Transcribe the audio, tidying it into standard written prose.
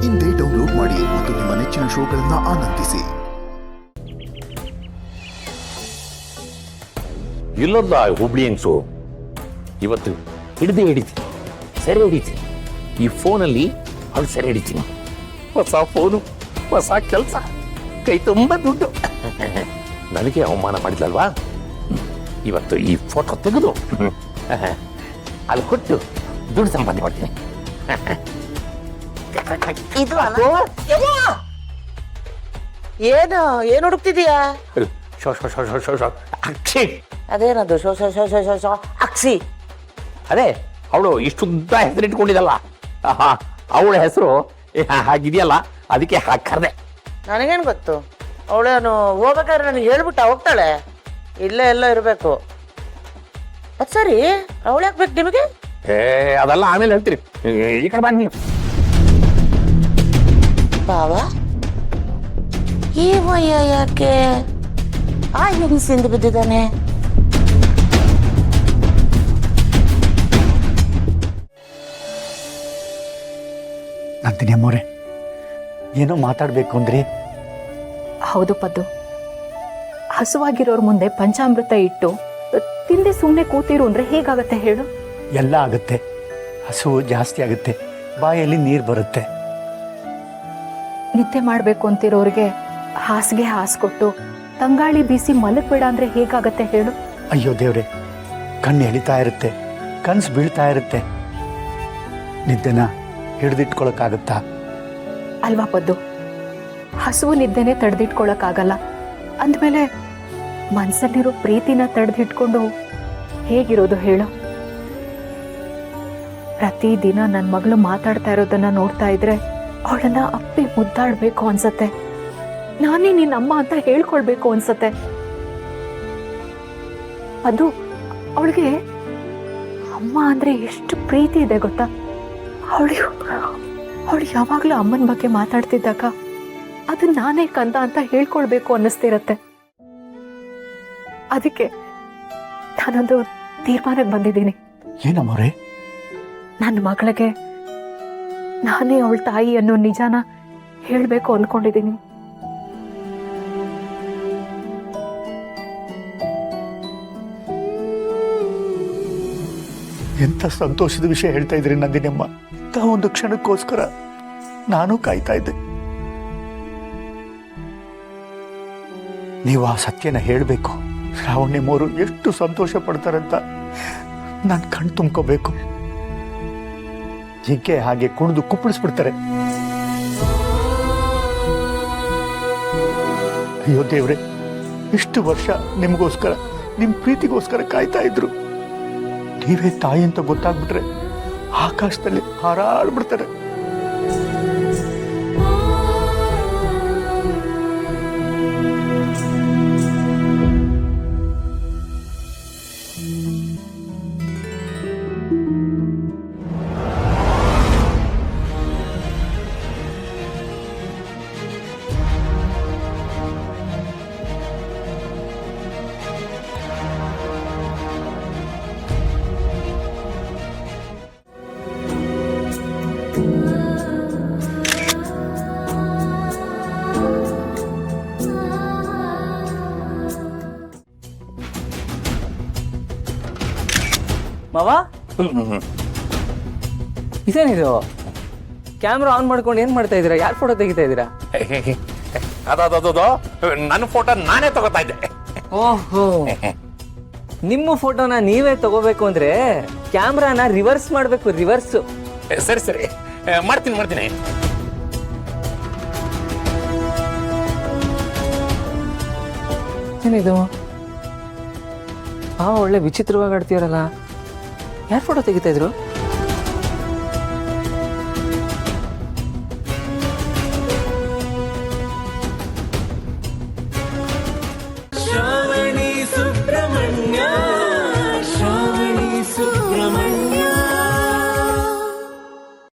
ಇಂದೇ ಡೌನ್ಲೋಡ್ ಮಾಡಿ ಮತ್ತು ನಿಮ್ಮ ನೆಚ್ಚಿನ ಶೋಗಳನ್ನು ಆನಂದಿಸಿ. ಇಲ್ಲದ ಹುಬ್ಳಿ ಹೆಂಗ್ಸು ಇವತ್ತು ಹಿಡಿತೀನಿ ಸೆರೆ ಹಿಡಿತೀನಿ. ಈ ಫೋನಲ್ಲಿ ಅವಳು ಸೆರೆ ಹಿಡಿತೀನಿ. ಹೊಸ ಫೋನು, ಹೊಸ ಕೆಲಸ, ಕೈ ತುಂಬ ದುಡ್ಡು. ನನಗೆ ಅವಮಾನ ಮಾಡಿದ್ಲಲ್ವಾ, ಇವತ್ತು ಈ ಫೋಟೋ ತೆಗೆದು ಅಲ್ಲಿ ಕೊಟ್ಟು ದುಡ್ಡು ಸಂಪಾದನೆ ಮಾಡ್ತೀನಿ. ಇದು ಏನು ಏನು ಹುಡುಕ್ತಿದೀಯಾ? ಅಕ್ಷಿ, ಅದೇನದು show show show show show show ಅಕ್ಷಿ? ಅದೇ ಅವಳು ಇಷ್ಟುದ್ದ ಹೆಸರು ಇಟ್ಕೊಂಡಿದ್ದಲ್ಲ, ಅವಳ ಹೆಸರು ಹಾಗಿದೆಯಲ್ಲ, ಅದಕ್ಕೆ ಕರೆದೆ. ನನಗೇನು ಗೊತ್ತು? ಅವಳೇನು ಹೋಗ್ಬೇಕಾದ್ರೆ ನನಗೆ ಹೇಳ್ಬಿಟ್ಟ ಹೋಗ್ತಾಳೆ? ಇಲ್ಲೇ ಎಲ್ಲ ಇರಬೇಕು. ಅದು ಸರಿ, ಅವಳು ಯಾಕೆ ಬೇಕು ನಿಮಗೆ? ಅದೆಲ್ಲ ಆಮೇಲೆ ಹೇಳ್ತೀರಿ. ಈ ಕಡೆ ಬನ್ನಿ. ಬಾವ, ಈ ವಯ್ಯ ಯಾಕೆ ಆ ಹಿಂಸಿಂದ ಬಿದ್ದಿದ್ದಾನೆ? ನಂದಿನಿ ಅಮ್ಮೋರೆ, ಏನೋ ಮಾತಾಡಬೇಕು ಅಂದ್ರಿ? ಹೌದು ಪದ್ದು, ಹಸುವಾಗಿರೋರ್ ಮುಂದೆ ಪಂಚಾಮೃತ ಇಟ್ಟು ತಿಂದೆ ಸುಮ್ಮನೆ ಕೂತಿರು ಅಂದ್ರೆ ಹೇಗಾಗತ್ತೆ ಹೇಳು? ಎಲ್ಲ ಆಗುತ್ತೆ, ಹಸುವು ಜಾಸ್ತಿ ಆಗುತ್ತೆ, ಬಾಯಲ್ಲಿ ನೀರು ಬರುತ್ತೆ. ನಿದ್ದೆ ಮಾಡಬೇಕು ಅಂತಿರೋರಿಗೆ ಹಾಸಿಗೆ ಹಾಸ್ಕೊಟ್ಟು ತಂಗಾಳಿ ಬೀಸಿ ಮಲಗ್ಬೇಡ ಅಂದ್ರೆ ಹೇಗಾಗತ್ತೆ ಹೇಳು? ಅಯ್ಯೋ ದೇವ್ರೆ, ಕಣ್ಣು ಎಳಿತಾ ಇರುತ್ತೆ, ಕನ್ಸು ಬೀಳ್ತಾ ಇರುತ್ತೆ, ನಿದ್ದೆನ ಹಿಡಿದಿಟ್ಕೊಳಕ್ಕಾಗತ್ತಾ? ಅಲ್ವಾ ಪದ್ದು, ಹಸುವು ನಿದ್ದೆನೆ ತಡೆದಿಟ್ಕೊಳಕ್ಕಾಗಲ್ಲ ಅಂದಮೇಲೆ ಮನ್ಸಲ್ಲಿರೋ ಪ್ರೀತಿನ ತಡೆದಿಟ್ಕೊಂಡು ಹೇಗಿರೋದು ಹೇಳು? ಪ್ರತಿದಿನ ನನ್ನ ಮಗಳು ಮಾತಾಡ್ತಾ ಇರೋದನ್ನ ನೋಡ್ತಾ ಇದ್ರೆ ಅವಳನ್ನ ಅಪ್ಪಿ ಮುದ್ದಾಡ್ಬೇಕು ಅನ್ಸತ್ತೆ. ನಾನೇ ನಿನ್ನ ಅಮ್ಮ ಅಂತ ಹೇಳ್ಕೊಳ್ಬೇಕು ಅನ್ಸತ್ತೆ. ಅದು ಅವಳಿಗೆ ಅಮ್ಮ ಅಂದ್ರೆ ಎಷ್ಟು ಪ್ರೀತಿ ಇದೆ ಗೊತ್ತಾ? ಅವಳು ಯಾವಾಗ್ಲೂ ಅಮ್ಮನ ಬಗ್ಗೆ ಮಾತಾಡ್ತಿದ್ದಾಗ ಅದು ನಾನೇ ಕಂದ ಅಂತ ಹೇಳ್ಕೊಳ್ಬೇಕು ಅನ್ನಿಸ್ತಿರತ್ತೆ. ಅದಕ್ಕೆ ನಾನೊಂದು ತೀರ್ಮಾನಕ್ಕೆ ಬಂದಿದ್ದೀನಿ. ಏನಮ್ಮೋರೆ? ನನ್ನ ಮಗಳಿಗೆ ನಾನೇ ಅವಳ ತಾಯಿ ಅನ್ನೋ ನಿಜಾನ ಹೇಳ್ಬೇಕು ಅನ್ಕೊಂಡಿದ್ದೀನಿ. ಎಂಥ ಸಂತೋಷದ ವಿಷಯ ಹೇಳ್ತಾ ಇದ್ರಿ ನಂದಿನಮ್ಮ. ಒಂದು ಕ್ಷಣಕ್ಕೋಸ್ಕರ ನಾನು ಕಾಯ್ತಾ ಇದ್ದೆ. ನೀವು ಆ ಸತ್ಯನ ಹೇಳಬೇಕು. ಶ್ರಾವಣಿ ಮೋರು ಎಷ್ಟು ಸಂತೋಷ ಪಡ್ತಾರಂತ ನಾನು ಕಣ್ ತುಂಬ್ಕೋಬೇಕು. ಜಿಂಕೆ ಹಾಗೆ ಕುಣಿದು ಕುಪ್ಪಳಿಸ್ಬಿಡ್ತಾರೆ. ಅಯ್ಯೋ ದೇವ್ರೆ, ಇಷ್ಟು ವರ್ಷ ನಿಮಗೋಸ್ಕರ, ನಿಮ್ಮ ಪ್ರೀತಿಗೋಸ್ಕರ ಕಾಯ್ತಾ ಇದ್ರು. ನೀವೇ ತಾಯಿ ಅಂತ ಗೊತ್ತಾಗ್ಬಿಟ್ರೆ ಆಕಾಶದಲ್ಲಿ ಹಾರಾಡ್ಬಿಡ್ತಾರೆ. ಮಾವ, ಇದೇನಿದು? ಕ್ಯಾಮ್ರಾ ಆನ್ ಮಾಡ್ಕೊಂಡು ಏನ್ ಮಾಡ್ತಾ ಇದೀರಾ? ಯಾರು ಫೋಟೋ ತೆಗಿತಾ ಇದೀರಾ? ಅದದು ನನ್ನ ಫೋಟೋ ನಾನೇ ತಗೋತಾ ಇದ್ದೆ. ಓಹೋ, ನಿಮ್ಮ ಫೋಟೋನ ನೀವೇ ತಗೋಬೇಕು ಅಂದ್ರೆ ಕ್ಯಾಮ್ರಾನ ರಿವರ್ಸ್ ಮಾಡ್ಬೇಕು. ರಿವರ್ಸ್. ಸರಿ ಸರಿ, ಮಾಡ್ತೀನಿ. ಏನಿದು? ಒಳ್ಳೆ ವಿಚಿತ್ರವಾಗಿ ಆಡ್ತೀರಲ್ಲ. ಯಾರು ಫೋಟೋ ತೆಗಿತಾ ಇದ್ರು?